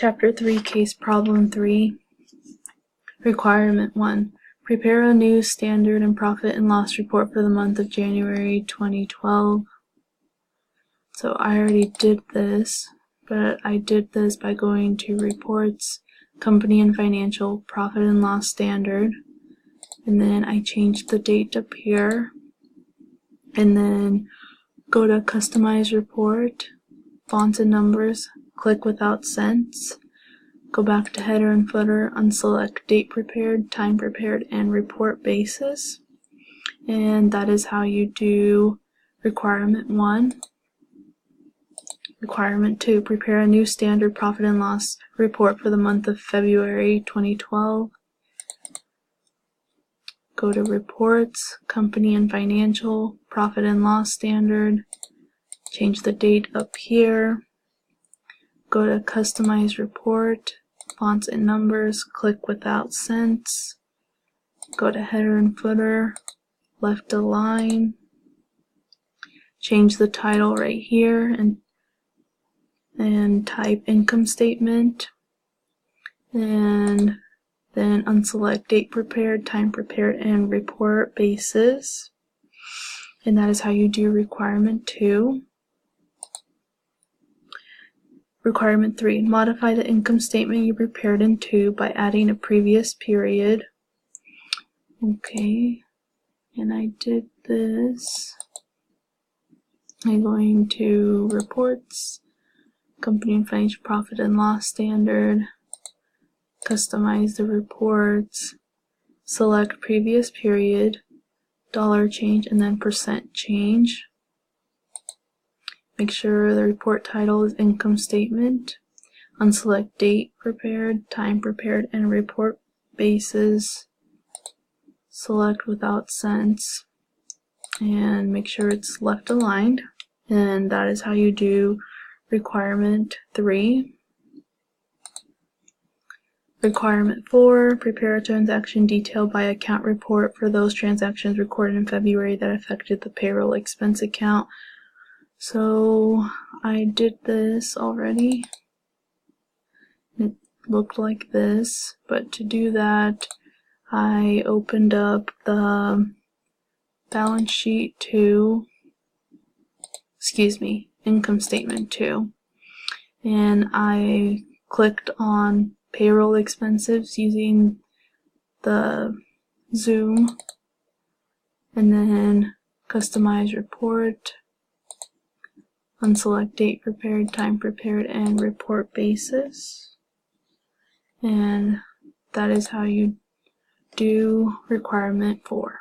Chapter 3, Case Problem 3. Requirement 1. Prepare a new standard and profit and loss report for the month of January 2012. So I already did this, but I did this by going to Reports, Company and Financial, Profit and Loss Standard, and then I changed the date up here, and then go to Customize Report, Fonts and Numbers, click Without Cents, go back to Header and Footer, unselect Date Prepared, Time Prepared, and Report Basis. And that is how you do Requirement 1. Requirement 2, prepare a new standard profit and loss report for the month of February 2012. Go to Reports, Company and Financial, Profit and Loss Standard, change the date up here, go to Customize Report, Fonts and Numbers, click Without Cents, go to Header and Footer, left align, change the title right here and type Income Statement, and then unselect Date Prepared, Time Prepared, and Report Basis. And that is how you do Requirement 2. Requirement 3. Modify the income statement you prepared in 2 by adding a previous period. Okay, and I did this. I'm going to Reports, Company and Financial, Profit and Loss Standard, customize the reports, select previous period, dollar change, and then percent change. Make sure the report title is Income Statement. Unselect Date Prepared, Time Prepared, and Report Basis. Select Without Cents, and make sure it's left aligned. And that is how you do Requirement 3. Requirement 4, prepare a transaction detailed by account report for those transactions recorded in February that affected the payroll expense account. So I did this already. It looked like this, but to do that, I opened up the balance sheet 2, income statement 2, and I clicked on payroll expenses using the zoom, and then customize report, unselect Date Prepared, Time Prepared, and Report Basis. And that is how you do Requirement 4.